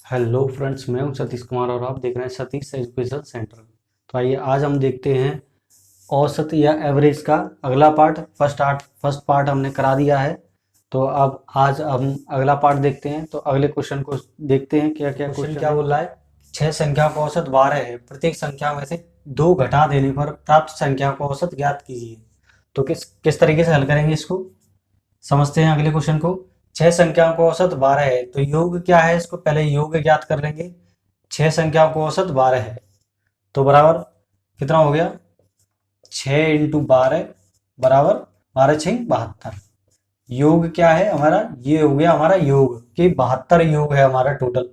Hello friends, मैं हूं सतीश कुमार और आप देख रहे हैं सतीश एजुकेशन सेंटर। तो आइए आज हम देखते हैं औसत या एवरेज का अगला पार्ट। फर्स्ट पार्ट हमने करा दिया है। तो अब आज हम अगला पार्ट देखते हैं। तो अगले क्वेश्चन को देखते हैं क्या क्या क्वेश्चन क्या बोल रहा है। 6 संख्या का औसत 12 है। प्रत्येक संख्या में से 2 घटा देने पर प्राप्त संख्या का औसत ज्ञात कीजिए। तो किस किस तरीके से हल करेंगे इसको, समझते हैं अगले क्वेश्चन को। 6 संख्याओं का औसत 12 है, तो योग क्या है, इसको पहले योग ज्ञात कर लेंगे। 6 संख्याओं का औसत 12 है, तो बराबर कितना हो गया, 6 × 12 बराबर 12×6 = 72। योग क्या है हमारा, ये हो गया हमारा योग कि 72 योग है हमारा टोटल।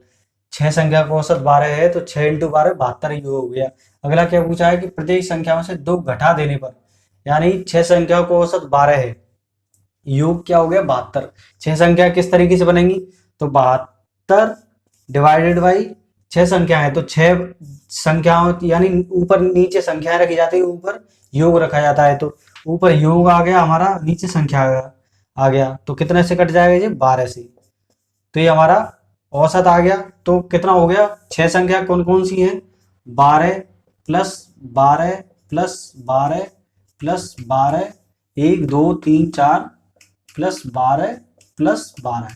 6 संख्या का औसत 12 है, तो 6 × 12 72 योग हो गया। अगला क्या पूछा है कि प्रत्येक संख्या में से 2 घटा देने पर, यानी 6 संख्याओं का औसत 12 है, योग क्या हो गया 72। 6 संख्या किस तरीके से बनेंगी, तो 72 डिवाइडेड बाई 6 संख्या है, तो 6 संख्याओं यानी ऊपर नीचे संख्याएं रखी जाती है, ऊपर योग रखा जाता है। तो ऊपर योग आ गया हमारा, नीचे संख्या आ गया, तो कितने से कट जाएगा ये, 12 से। तो ये हमारा औसत आ गया। तो कितना हो गया, 6 संख्या कौन कौन सी हैं, 12 plus 12 plus 12 plus 12, 1 2 3 4 plus 12 plus 12।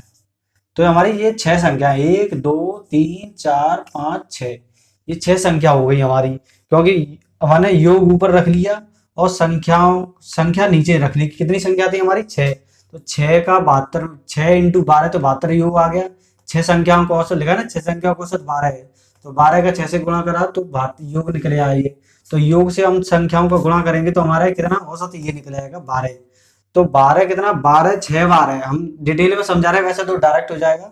तो हमारी ये 6 संख्या है, 1 2 3 4 5 6, ये 6 संख्या हो गई हमारी, क्योंकि हमने योग ऊपर रख लिया और संख्या नीचे रख ली। कितनी संख्या थी हमारी, 6। तो 6 का 72, 6 × 12 तो 72 योग आ गया। 6 संख्याओं का औसत लिखा ना, 6 संख्याओं का औसत 12 है, तो 12 का 6 से गुणा करा तो योग निकल आएगी। तो योग से हम संख्याओं को गुणा करेंगे तो हमारा कितना औसत ये निकल आएगा 12। तो 12 कितना, 12 6 बार है। हम डिटेल में समझा रहे हैं, वैसे तो डायरेक्ट हो जाएगा,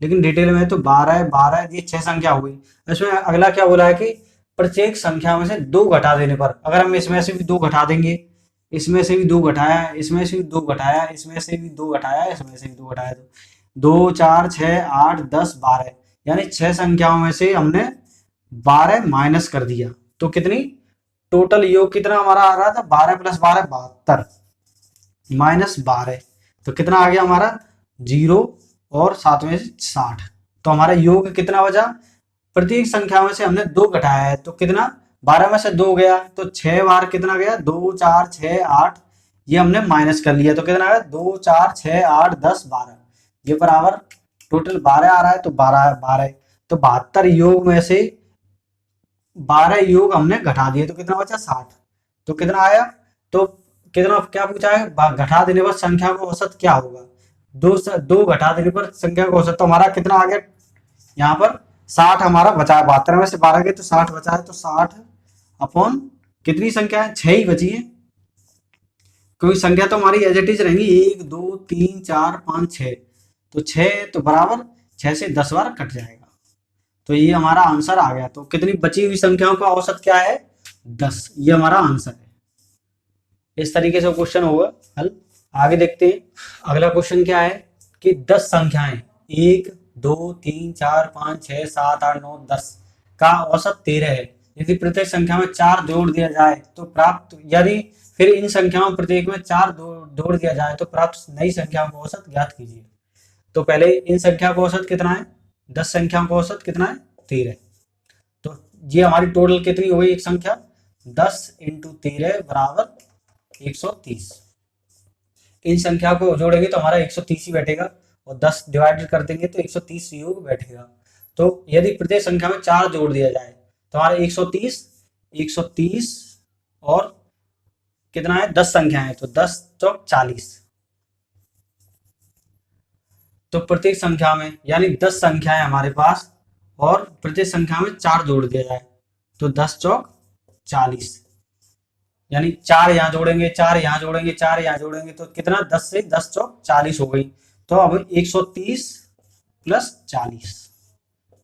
लेकिन डिटेल में तो 12 12 ये 6 संख्या हो गई। इसमें अगला क्या बोला है कि प्रत्येक संख्या में से 2 घटा देने पर, अगर हम इसमें से भी 2 घटा देंगे, इसमें से भी 2 घटाया, इसमें से भी 2 घटाया, इसमें से भी 2 घटाया, इसमें से भी 2 घटाया, तो 2 4 6 8 10 12, यानी 6 संख्याओं में से हमने 12 माइनस कर दिया। तो कितनी टोटल योग कितना हमारा आ रहा था, 12 + 12 72 माइनस 12, तो कितना आ गया हमारा 0 और 7 में से 60। तो हमारा योग कितना बचा, प्रत्येक संख्या में से हमने 2 घटाया है, तो कितना 12 में से 2 गया, तो 6 बार कितना गया, 2 4 6 8, ये हमने माइनस कर लिया, तो कितना आया 2 4 6 8 10 12, ये बराबर टोटल 12 आ रहा है। तो 12 12, तो 72 योग में से 12 योग हमने घटा दिए, तो कितना बचा 60। तो कितना आया, तो कितना क्या पूछा है, घटा देने पर संख्या का औसत क्या होगा, 2 घटा देने पर संख्या का औसत, तो हमारा कितना आ गया यहाँ पर 60 हमारा बचा है। 72 में से 12 गए तो 60 बचा है, तो 60 अपॉन कितनी संख्या है, 6 ही बची है, क्योंकि संख्या तो हमारी एज इट इज रहेंगी 1 2 3 4 5 6, तो 6 तो बराबर 6 से 10 बार कट जाएगा। तो ये हमारा आंसर आ गया। तो कितनी बची हुई संख्याओं का औसत क्या है, 10, ये हमारा आंसर है। इस तरीके से क्वेश्चन होगा हल। आगे देखते हैं अगला क्वेश्चन क्या है कि 10 संख्याएं 1 2 3 4 5 6 7 8 9 10 का औसत 13 है। यदि प्रत्येक संख्या में 4 जोड़ दिया जाए तो प्राप्त, यदि फिर इन संख्याओं प्रत्येक में 4 जोड़ दिया जाए तो प्राप्त नई संख्याओं का औसत ज्ञात कीजिए। तो पहले इन संख्या का औसत कितना है, 10 संख्याओं का औसत कितना है, 13। तो ये हमारी टोटल कितनी हो गई, एक संख्या 10 × 13 बराबर 130। इन संख्या को जोड़ेंगे तो हमारा 130 ही बैठेगा, और 10 डिवाइडेड कर देंगे तो 130 योग बैठेगा। तो यदि प्रत्येक संख्या में 4 जोड़ दिया जाए तो हमारा 130 और कितना है, 10 संख्या है, तो 10 चौक 40। तो प्रत्येक संख्या में यानी 10 संख्या है हमारे पास, और प्रत्येक संख्या में 4 जोड़ दिया जाए तो 10 चौक 40, यानी 4 यहाँ जोड़ेंगे, 4 यहाँ जोड़ेंगे, 4 यहाँ जोड़ेंगे, तो कितना 10 से 10 चौक 40 हो गई। तो अब 130 + 40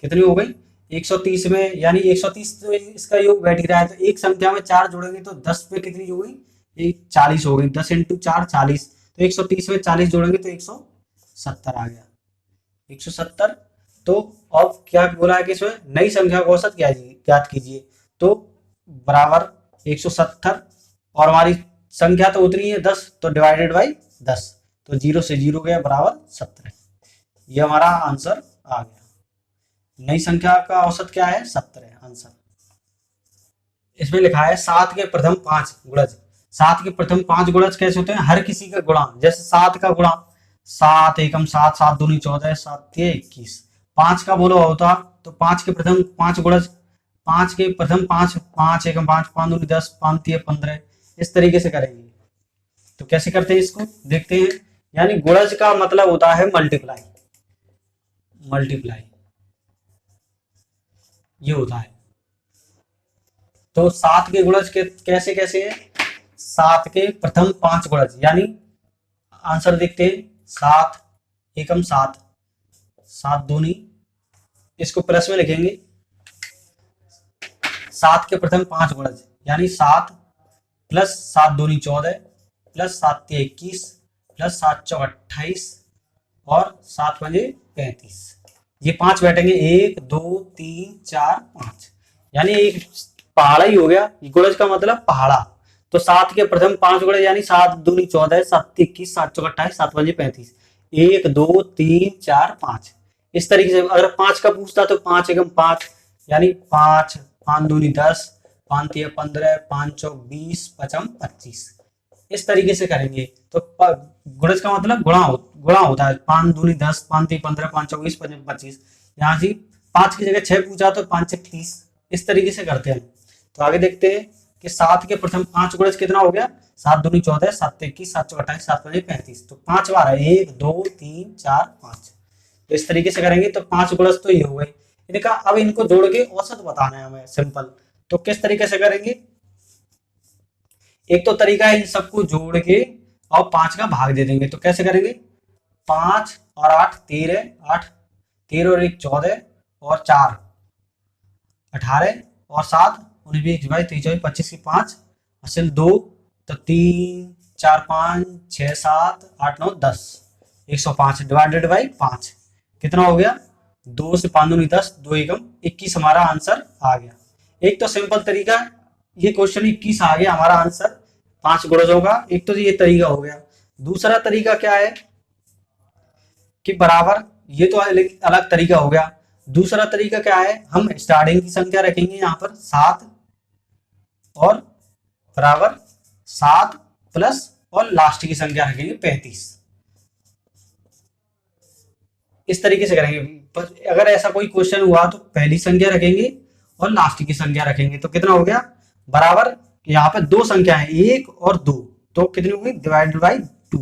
कितनी हो गई, 130 में, यानी 130 तो इसका योग बैठ ही रहा है, तो एक संख्या में 4 जोड़ेंगे तो 10 पे कितनी हो गई, 40 हो गई, 10 × 4 40, तो 130 में 40 जोड़ेंगे तो 170 आ गया, 170। तो अब क्या बोला है कि इसमें नई संख्या का औसत ज्ञात कीजिए। तो बराबर 170, और हमारी संख्या तो उतनी है 10, तो डिवाइडेड बाई 10, तो 0 से 0 गया बराबर 17। ये हमारा आंसर आ गया। नई संख्या का औसत क्या है? 70 है आंसर। इसमें लिखा है 7 के प्रथम 5 गुणज। 7 के प्रथम 5 गुणज कैसे होते हैं? हर किसी का गुणा, जैसे 7 का गुणा 7 एकम 7, 7 दूनी 14, 7 तिये 21। 5 का बोलो होता तो 5 के प्रथम 5 गुणज, 5 के प्रथम 5, 5 एकम 5, 5 दूनी 10, 5 तिये 15। इस तरीके से करेंगे। तो कैसे करते हैं इसको देखते हैं। यानी गुणज का मतलब होता है मल्टीप्लाई, मल्टीप्लाई ये होता है। तो 7 के गुणज के कैसे कैसे है? 7 के प्रथम 5 गुणज, यानी आंसर देखते हैं। 7 एकम 7, 7 दूनी, इसको प्लस में लिखेंगे। 7 के प्रथम 5 गुणज यानी 7 प्लस 7 दूनी 14 प्लस 7 तिये 21 प्लस 7 चौक 28 और 7 पंजे 35। ये 5 बैठेंगे 1 2 3 4 5, यानी एक पहाड़ा ही हो गया। गुणज का मतलब पहाड़ा। तो 7 के प्रथम 5 गुणज यानी 7 दूनी 14, 7 तिये 21, 7 चौक 28, 7 पंजे 35, 1 2 3 4 5। इस तरीके से अगर 5 का पूछता तो 5 एकम 5 यानी 5, 5 दूनी 10, 5 तिये 15, 5 चौक 20, 5 25। इस तरीके से करेंगे। तो गुणज का मतलब गुणा होता है। 5 दूनी 10, 5 तिये 15, 5 चौक 20, 5 25। यहाँ से 5 की जगह 6 पूछा तो 5 छक 30। इस तरीके से करते हैं। तो आगे देखते हैं कि 7 के प्रथम 5 गुणज कितना हो गया? 7 दूनी 14, 7 तिये 21, 7 चौक 28, 7 पंजे 35। तो 5 बार है 1 2 3 4 5। तो इस तरीके से करेंगे। तो 5 गुणज तो ये हो गए। देखा, अब इनको जोड़ के औसत बताना है हमें, सिंपल। तो किस तरीके से करेंगे? एक तो तरीका है इन सबको जोड़ के और 5 का भाग दे देंगे। तो कैसे करेंगे? 5 और 8 13, 8 13 और 1 14 और 4 18 और 7 19 22 23 24 25 की 5 असल 2, तो 3 4 5 6 7 8 9 10, 105 डिवाइडेड बाई 5 कितना हो गया? 2 से 5 दूनी 10, 2 एकम 21 हमारा आंसर आ गया। एक तो सिंपल तरीका, ये क्वेश्चन 21 आ गया हमारा आंसर 5 गुणजों का। एक तो ये तरीका हो गया। दूसरा तरीका क्या है कि बराबर, ये तो अलग तरीका हो गया। दूसरा तरीका क्या है? हम स्टार्टिंग की संख्या रखेंगे यहाँ पर 7 और बराबर 7 प्लस और लास्ट की संख्या रखेंगे 35। इस तरीके से करेंगे। पर अगर ऐसा कोई क्वेश्चन हुआ तो पहली संख्या रखेंगे और लास्ट की संख्या रखेंगे। तो कितना हो गया? बराबर यहाँ पे दो संख्या है 1 और 2, तो कितनी होगी? डिवाइडेड बाई 2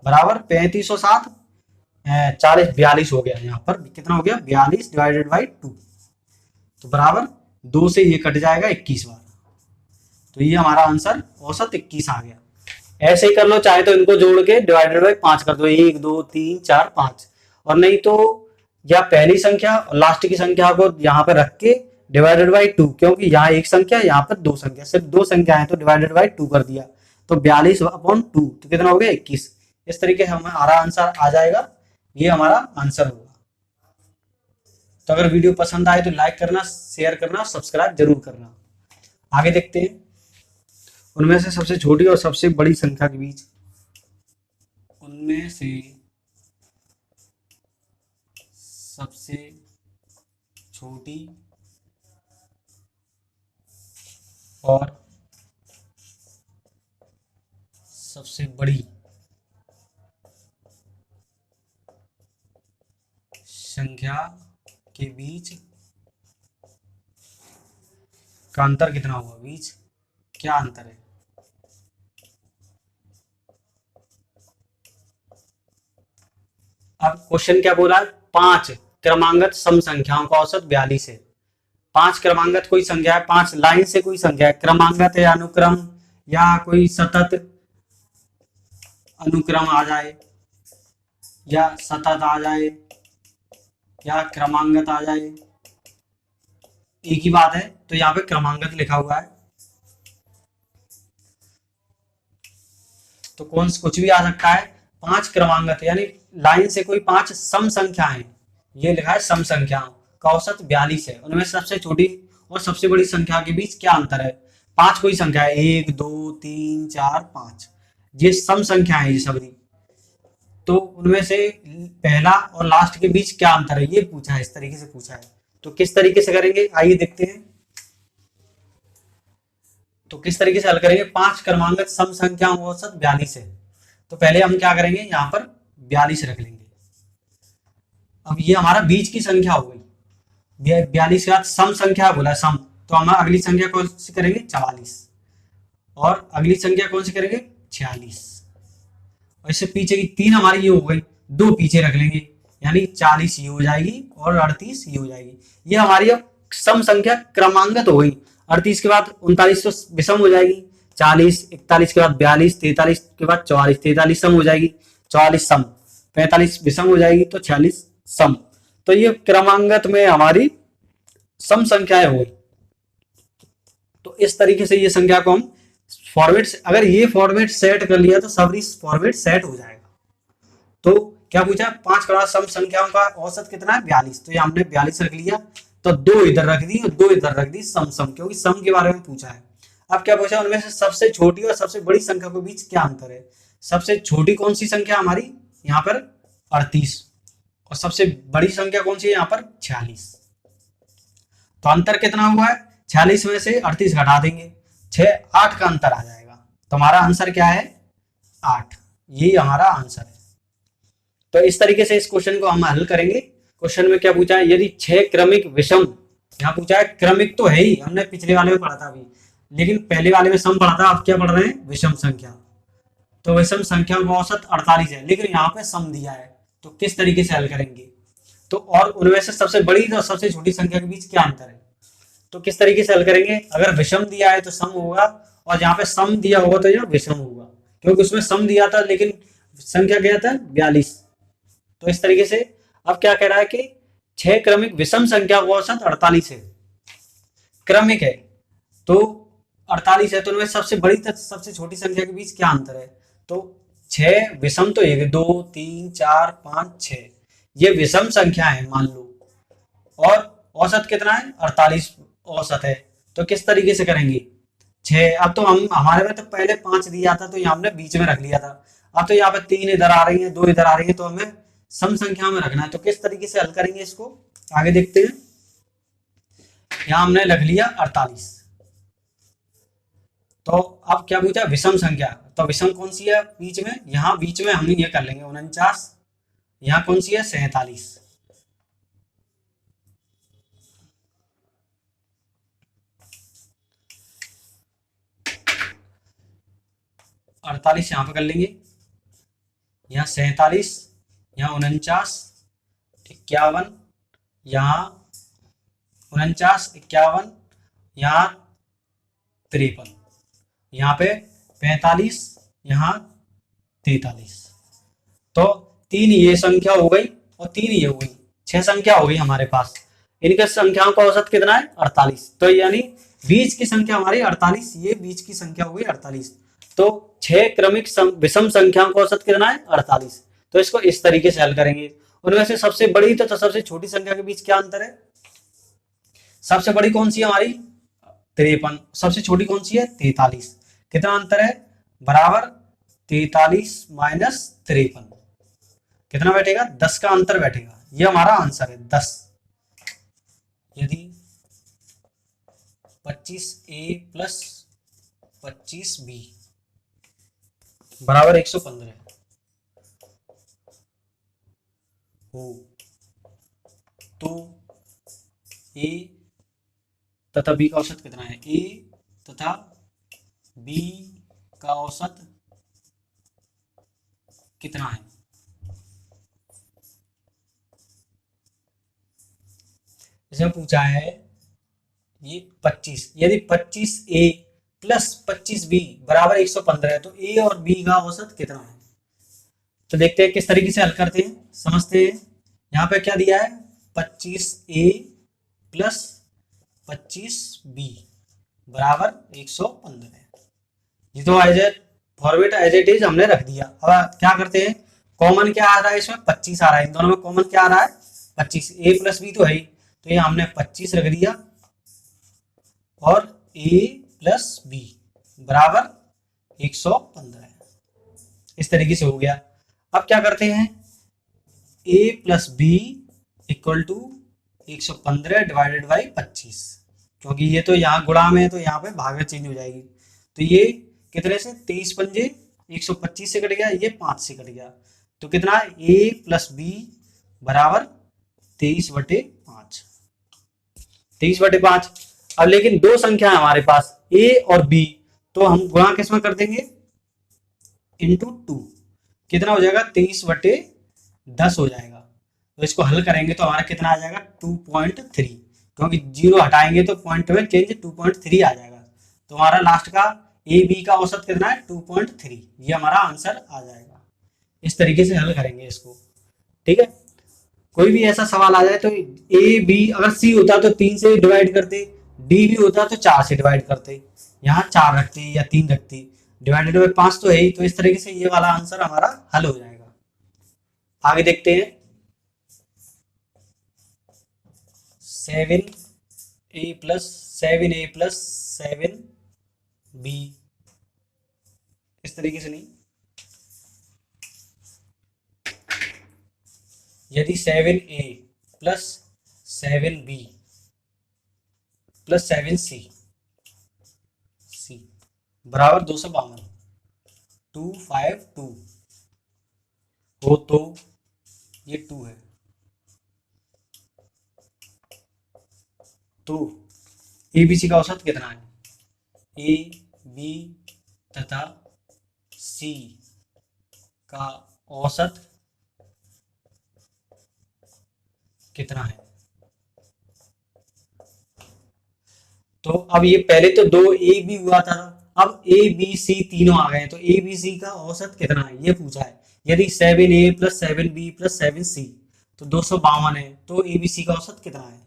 बराबर 35 और 7 40 42 हो गया। यहाँ पर कितना हो गया? 42 डिवाइडेड बाई 2। तो बराबर 2 से ये कट जाएगा 21 बार। तो ये हमारा आंसर औसत 21 आ गया। ऐसे ही कर लो, चाहे तो इनको जोड़ के डिवाइडेड बाई 5 कर दो, 1 2 3 4 5। और नहीं तो या पहली संख्या और लास्ट की संख्या को यहाँ पे रख के डिवाइडेड बाई 2, क्योंकि यहाँ एक संख्या यहाँ पर दो संख्या, सिर्फ दो संख्या है तो डिवाइडेड बाई 2 कर दिया। तो 42/2 तो कितना हो गया? 21। इस तरीके से हमारा आंसर आ जाएगा। ये हमारा आंसर होगा। तो अगर वीडियो पसंद आए तो लाइक करना, शेयर करना, सब्सक्राइब जरूर करना। आगे देखते हैं। उनमें से सबसे छोटी और सबसे बड़ी संख्या के बीच, उनमें से सबसे छोटी और सबसे बड़ी संख्या के बीच का अंतर कितना होगा? बीच क्या अंतर है? अब क्वेश्चन क्या बोला है? 5 क्रमांगत सम संख्याओं का औसत 42 है। 5 क्रमांगत कोई संख्या है, 5 लाइन से कोई संख्या है, क्रमांगत है, अनुक्रम या कोई सतत अनुक्रम आ जाए या सतत आ जाए या क्रमांगत आ जाए, एक ही बात है। तो यहाँ पे क्रमांगत लिखा हुआ है, तो कौन कुछ भी आ सकता है। 5 क्रमांगत यानी लाइन से कोई 5 सम संख्या है, ये लिखा है सम संख्याओं का औसत 42 है। उनमें सबसे छोटी और सबसे बड़ी संख्या के बीच क्या अंतर है? 5 कोई संख्या है, 1 2 3 4 5, ये सम संख्या है ये सभी। तो उनमें से पहला और लास्ट के बीच क्या अंतर है, ये पूछा है, इस तरीके से पूछा है। तो किस तरीके से करेंगे आइए देखते हैं। तो किस तरीके से हल करेंगे, 5 क्रमांकित सम संख्याओं का औसत 42 है। तो पहले हम क्या करेंगे, यहाँ पर 42 रख लेंगे। अब ये हमारा बीच की संख्या हो गई, 42 के बाद सम संख्या बोला सम, तो हम अगली संख्या कौन सी करेंगे 44, और अगली संख्या कौन सी करेंगे 46, और इससे पीछे की 3 हमारी ये हो गई, 2 पीछे रख लेंगे, यानी 40 ये हो जाएगी और 38 ये हो जाएगी। ये हमारी अब सम संख्या क्रमांकित हो गई। 38 के बाद 39 तो विषम हो जाएगी, 40 41 के बाद 42, 43 के बाद 44, 43 सम हो जाएगी, 44 सम, 45 विषम हो जाएगी, तो 46 सम। तो ये क्रमांकित में हमारी सम संख्याएं हो गई। तो इस तरीके से ये संख्या को हम फॉर्मेट, अगर ये फॉर्मेट सेट कर लिया तो सब फॉर्मेट सेट हो जाएगा। तो क्या पूछा, 5 क्रमांक सम संख्याओं का औसत कितना है 42, तो ये हमने 42 रख लिया, तो 2 इधर रख दी और 2 इधर रख दी, सम सम, क्योंकि सम के बारे में पूछा है। अब क्या पूछा, उनमें से सबसे छोटी और सबसे बड़ी संख्या के बीच क्या अंतर है। सबसे छोटी कौन सी संख्या हमारी यहाँ पर 38, और सबसे बड़ी संख्या कौन सी है यहाँ पर 46। तो अंतर कितना हुआ है, 46 में से 38 घटा देंगे, 6 8 का अंतर आ जाएगा। तो हमारा आंसर क्या है 8, ये हमारा आंसर है। तो इस तरीके से इस क्वेश्चन को हम हल करेंगे। क्वेश्चन में क्या पूछा है, यदि 6 क्रमिक विषम, यहाँ पूछा है क्रमिक तो है ही, हमने पिछले वाले में पढ़ा था अभी, लेकिन पहले वाले में सम पढ़ा था, अब क्या पढ़ रहे हैं विषम संख्या। तो विषम संख्या का औसत 48 है, लेकिन यहाँ पे सम दिया है, तो किस तरीके से हल करेंगे। तो और उनमें से सबसे बड़ी और सबसे छोटी संख्या के बीच क्या अंतर है, तो किस तरीके से हल करेंगे। अगर विषम दिया है तो सम होगा, और जहाँ पे सम दिया होगा तो यहाँ विषम होगा, क्योंकि उसमें सम दिया था लेकिन संख्या क्या था 42। तो इस तरीके से अब क्या कह रहा है कि 6 क्रमिक विषम संख्या का औसत 48 है, क्रमिक है तो 48 है, तो उनमें सबसे बड़ी तथा सबसे छोटी संख्या के बीच क्या अंतर है। तो 6 विषम तो 1 2 3 4 5 6, ये विषम संख्या है मान लो, और औसत कितना है 48 औसत है। तो किस तरीके से करेंगे 6, अब तो हम हमारे में तो पहले 5 दिया था, तो यहाँ हमने बीच में रख लिया था। अब तो यहाँ पे 3 इधर आ रही है, 2 इधर आ रही है, तो हमें सम संख्या में रखना है। तो किस तरीके से हल करेंगे इसको आगे देखते हैं। यहाँ हमने रख लिया 48, तो अब क्या पूछा विषम संख्या, तो विषम कौन सी है बीच में, यहाँ बीच में हम ये कर लेंगे 49, यहाँ कौन सी है 47, 48 यहाँ पे कर लेंगे, यहाँ 47, यहाँ 49, 51, यहाँ 49, 51, यहाँ 53, यहाँ पे 45, यहाँ 43। तो 3 ये संख्या हो गई और 3 ये हो गई, 6 संख्या हो गई हमारे पास। इनके संख्याओं का औसत कितना है 48, तो यानी बीच की संख्या हमारी 48, ये बीच की संख्या हो गई 48। तो 6 क्रमिक विषम संख्याओं का औसत कितना है 48। तो इसको इस तरीके से हल करेंगे। उनमें से सबसे बड़ी तो सबसे छोटी संख्या के बीच क्या अंतर है, सबसे बड़ी कौन सी है हमारी 53, सबसे छोटी कौन सी है 43, कितना अंतर है बराबर 43 माइनस 53, कितना बैठेगा 10 का अंतर बैठेगा। ये हमारा आंसर है 10। यदि 25A प्लस 25B बराबर 115 हो, तो A तथा B का औसत कितना है, A तथा B का औसत कितना है। इसमें पूछा है ये 25, यदि 25A प्लस 25B बराबर 115 है, तो A और B का औसत कितना है। तो देखते हैं किस तरीके से हल करते हैं, समझते हैं। यहाँ पे क्या दिया है 25A प्लस 25B बराबर 115 है। ये तो as a format as it is हमने रख दिया। अब क्या करते हैं, कॉमन क्या आ रहा है इसमें 25 आ रहा है, इन दोनों में कॉमन क्या आ रहा है 25, A प्लस B तो है ही, तो ये हमने 25 रख दिया और A प्लस B बराबर 115 है। इस तरीके से हो गया। अब क्या करते हैं A plus B equal to 115 divided by 25, क्योंकि ये तो यहाँ गुणा में है तो यहाँ पे भाग में चेंज हो जाएगी। तो ये कितने से 23 पंजे 125 से कट गया, ये 5 से कट गया, तो कितना a प्लस बी बराबर 23/5, 23/5। अब लेकिन दो संख्या है हमारे पास a और b, तो हम गुणा किसमें कर देंगे, इंटू 2, कितना हो जाएगा 23/10 हो जाएगा। तो इसको हल करेंगे तो हमारा कितना आ जाएगा 2.3, क्योंकि 0 हटाएंगे तो पॉइंट में चेंज 2.3 आ जाएगा। तो हमारा लास्ट का ए बी का औसत कितना है 2.3, ये हमारा आंसर आ जाएगा। इस तरीके से हल करेंगे इसको, ठीक है। कोई भी ऐसा सवाल आ जाए तो ए बी, अगर सी होता तो 3 से डिवाइड करते, डी भी होता तो 4 से डिवाइड करते, यहाँ 4 रखते या 3 रखते, डिवाइडेड बाई 5 तो है ही। तो इस तरीके से ये वाला आंसर हमारा हल हो जाएगा। आगे देखते हैं 7a प्लस 7b, इस तरीके से नहीं, यदि 7a plus 7b plus 7c बराबर 252 252 हो तो ये 2 है, तो ए बी सी का औसत कितना है, ए बी तथा सी का औसत कितना है। तो अब ये पहले तो 2a b हुआ था, अब a b c तीनों आ गए, तो a b c का औसत कितना है ये पूछा है। यदि 7a plus 7b plus 7c तो 252 है, तो a b c का औसत कितना है।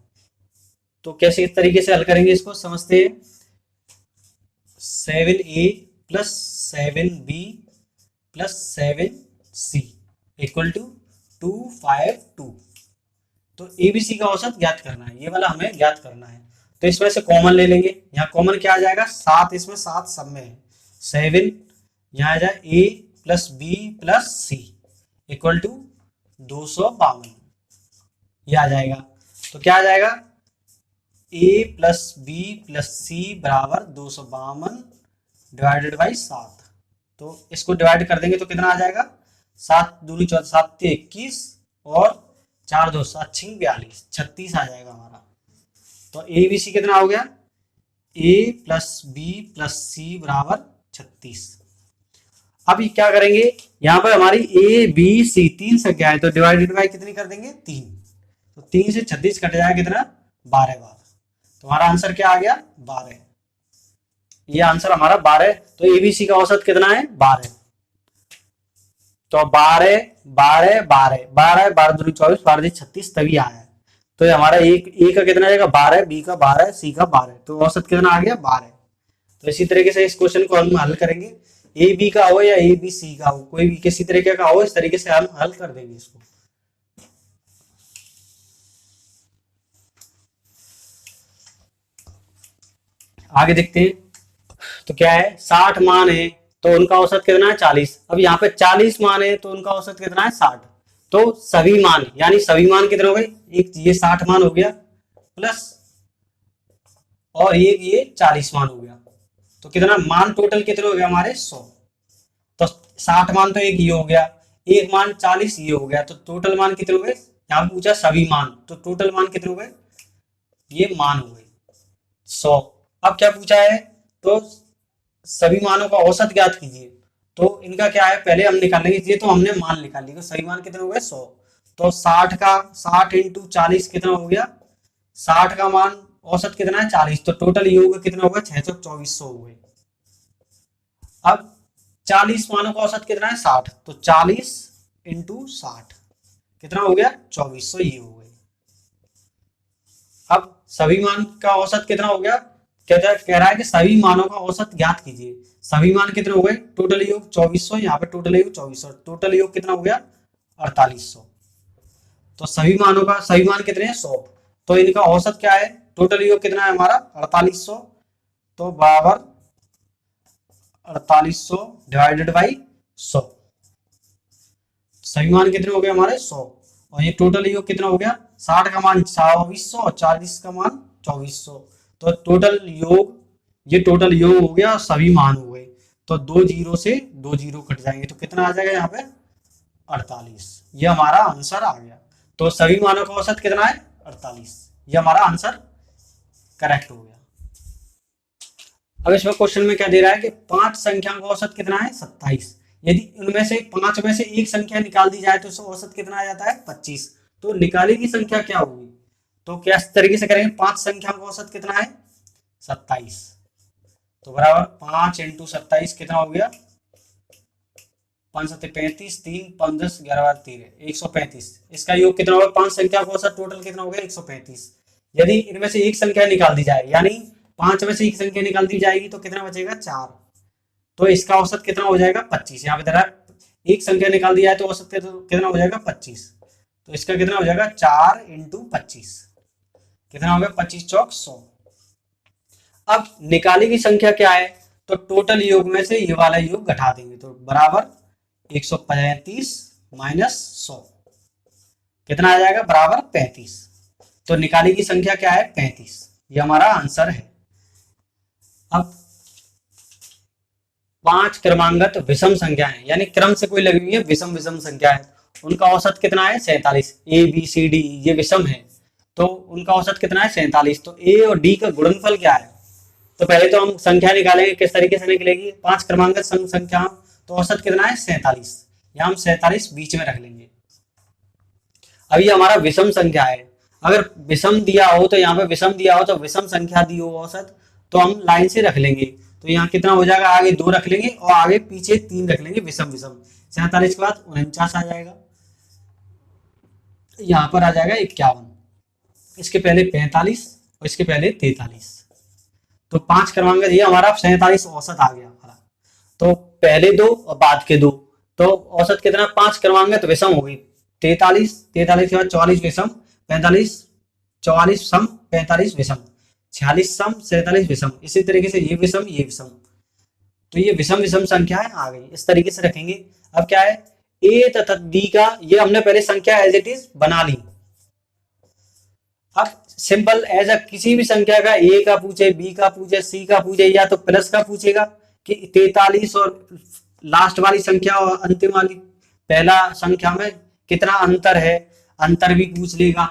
तो कैसे इस तरीके से हल करेंगे इसको समझते हैं। 7a plus 7b plus 7c equal to 252, तो एबीसी का औसत ज्ञात करना है, ये वाला हमें ज्ञात करना है। तो इसमें से कॉमन ले लेंगे, यहाँ कॉमन क्या आ जाएगा 7, इसमें 7 सब में है, 7 यहाँ आ जाए a plus B plus C equal to 252, ये आ जाएगा। तो क्या आ जाएगा a plus B plus C बराबर 252 डिवाइडेड बाई 7, तो इसको डिवाइड कर देंगे तो कितना आ जाएगा 7 दूनी 14 7 21 और 4 2 7 6 42 36 आ जाएगा हमारा। तो ए बी सी कितना हो गया, a plus B plus C बराबर 36। अब ये क्या करेंगे, यहाँ पर हमारी ए बी सी 3 संख्या है, तो डिवाइडेड बाई कितनी कर देंगे 3, तो 3 से 36 कट जाएगा कितना 12 बार, तो हमारा आंसर क्या आ गया 12, ये आंसर हमारा 12। तो एबीसी का औसत कितना है 12, तो 12 12 12 12 12 दूनी 24 12 36 तभी आया है। तो ये हमारा एक ए का कितना आएगा 12, बी का 12, सी का 12, तो औसत कितना आ गया 12। तो इसी तरीके से इस क्वेश्चन को हम हल करेंगे, ए बी का हो या ए बी सी का हो, कोई भी किसी तरीके का हो, इस तरीके से हम हल कर देंगे इसको। आगे देखते हैं, तो क्या है 60 मान है तो उनका औसत कितना है 40। अब यहाँ पे 40 मान है तो उनका औसत कितना है 60, तो सभी मान यानी सभी मान कितने हो गए, एक ये 60 मान हो गया प्लस और ये 40 मान हो गया, तो कितना मान टोटल कितने हो गया हमारे 100। तो 60 मान तो एक ये हो गया, एक मान 40 ये हो गया, तो टोटल मान कितने हो गए, यहाँ पे पूछा सभी मान, तो टोटल मान कितने हो गए, ये मान हो गए 100। अब क्या पूछा है, तो सभी मानों का औसत ज्ञात कीजिए, तो इनका क्या है पहले हम निकालेंगे, ये तो हमने मान निकाल लिया, सही मान कितने हो गए 100, तो 60 का 60 इंटू 40 कितना हो गया, 60 का मान औसत कितना है 40, तो टोटल ये होगा कितना होगा 624 हो गए। अब 40 मानों का औसत कितना है 60, तो 40 इंटू 60 कितना हो गया 2400, ये हो गए। अब सभी मान का औसत कितना हो गया, कह रहा है कि सभी मानों का औसत ज्ञात कीजिए, सभी मान कितने हो गए, टोटल योग 2400, यहाँ पे टोटल योग 2400, टोटल योग कितना हो गया 4800। तो सभी मानों का सभी मान कितने हैं 100, तो इनका औसत क्या है, टोटल योग कितना है हमारा 4800, तो बराबर 4800 डिवाइडेड बाई 100, सभी मान कितने हो गए हमारे 100, और ये टोटल योग कितना हो गया, 60 का मान 2400 और 40 का मान 2400। तो टोटल योग, ये टोटल योग हो गया, सभी मान हो गए। तो 2 जीरो से 2 जीरो कट जाएंगे तो कितना आ जाएगा यहाँ पे 48। ये हमारा आंसर आ गया। तो सभी मानों का औसत कितना है 48। ये हमारा आंसर करेक्ट हो गया। अब इसमें क्वेश्चन में क्या दे रहा है कि 5 संख्याओं का औसत कितना है 27। यदि उनमें से 5 में से एक संख्या निकाल दी जाए तो उसका औसत कितना आ जाता है 25। तो निकाली की संख्या क्या होगी, तो क्या इस तरीके से करेंगे, 5 संख्याओं का औसत कितना है 27, तो बराबर 5 इंटू 27 कितना हो गया 5 7 35, 3 5 10 11 13 135। इसका योग कितना होगा, 5 संख्या का औसत टोटल कितना हो गया 135। यदि इनमें से एक संख्या निकाल दी जाए, यानी 5 में से एक संख्या निकाल दी जाएगी तो कितना बचेगा 4, तो इसका औसत कितना हो जाएगा 25। यहाँ पे जरा एक संख्या निकाल दी जाए तो औसत कितना हो जाएगा 25, तो इसका कितना हो जाएगा 4 इंटू 25, कितना हो गया 25 चौक 100। अब निकाली की संख्या क्या है, तो टोटल योग में से ये वाला योग घटा देंगे तो बराबर 135 माइनस 100 कितना आ जाएगा बराबर 35। तो निकाली की संख्या क्या है 35, ये हमारा आंसर है। अब 5 क्रमांगत विषम संख्या है, यानी क्रम से कोई लगी हुई है, विषम विषम संख्या है, उनका औसत कितना है 47। ए बी सी डी ये विषम है तो उनका औसत कितना है 47। तो ए और डी का गुणनफल क्या है, तो पहले तो हम संख्या निकालेंगे, किस तरीके से निकलेगी, 5 क्रमांगत संख्या, तो औसत कितना है 47, यहाँ हम 47 बीच में रख लेंगे। अब ये हमारा विषम संख्या है, अगर विषम दिया हो तो यहाँ पे विषम दिया हो तो विषम संख्या दी हो औसत तो हम लाइन से रख लेंगे, तो यहाँ कितना हो जाएगा, आगे 2 रख लेंगे और आगे पीछे 3 रख लेंगे विषम विषम। 47 के बाद 49 आ जाएगा, यहाँ पर आ जाएगा 51, इसके पहले 45 और इसके पहले 43। तो 5 क्रमांक ये हमारा 47 औसत आ गया हमारा। तो पहले 2 और बाद के 2, तो औसत कितना 5 क्रमांक विषम हो गई 43, 43 के बाद 44 विषम, 45 44 सम 45 विषम, 46 सम 47 विषम, इसी तरीके से ये विषम ये विषम, तो ये विषम विषम संख्याएं आ गई, इस तरीके से रखेंगे। अब क्या है ए तथा डी का, ये हमने पहले संख्या एज इट इज बना ली। अब सिंपल एज किसी भी संख्या का ए का पूछे, बी का पूछे, सी का पूछे या तो प्लस का पूछेगा कि 43 और लास्ट वाली संख्या और अंतिम वाली पहला संख्या में कितना अंतर है, अंतर भी पूछ लेगा,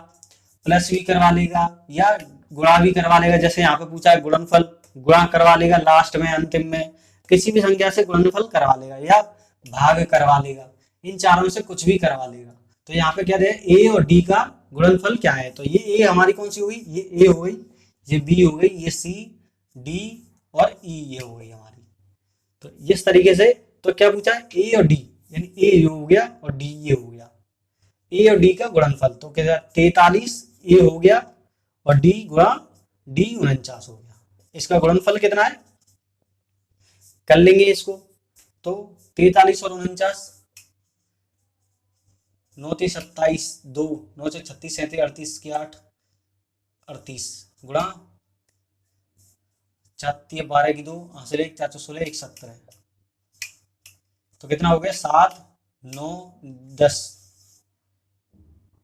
प्लस भी करवा लेगा या गुणा भी करवा लेगा, जैसे यहाँ पे पूछा है गुणनफल, गुणा करवा लेगा लास्ट में अंतिम में, किसी भी संख्या से गुणनफल करवा लेगा या भाग करवा लेगा, इन चारों से कुछ भी करवा लेगा। तो यहाँ पे क्या दे ए और डी का गुणनफल क्या है, तो ये ए हमारी कौन सी हुई, ये ए हो गई, ये बी हो गई, ये सी डी और ई ये हो गई हमारी। तो इस तरीके से तो क्या पूछा है ए और डी, यानी ए ये हो गया और डी ये हो गया, ए और डी का गुणनफल, तो क्या 43 ए हो गया और डी गुणा डी 49 हो गया, इसका गुणनफल कितना है कर लेंगे इसको, तो 43 और 49, 9 3 27 2, 9 से 36 37 38 के 8 38 गुणा 4 12 की 2 हासिल 1 4 16 1 17, तो कितना हो गया 7 9 10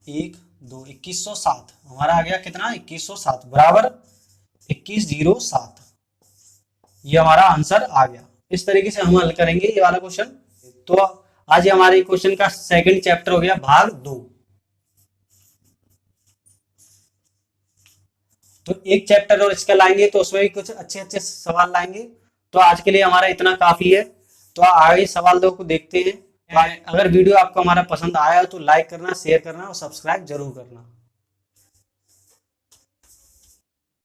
1 2 2107, हमारा आ गया कितना 2107 बराबर 2107, ये हमारा आंसर आ गया। इस तरीके से हम हल करेंगे ये वाला क्वेश्चन। तो आज हमारे क्वेश्चन का सेकंड चैप्टर हो गया भाग 2। तो एक चैप्टर और इसका लाएंगे तो उसमें भी कुछ अच्छे अच्छे सवाल लाएंगे। तो आज के लिए हमारा इतना काफी है, तो आगे सवाल 2 को देखते हैं। अगर वीडियो आपको हमारा पसंद आया तो लाइक करना, शेयर करना और सब्सक्राइब जरूर करना।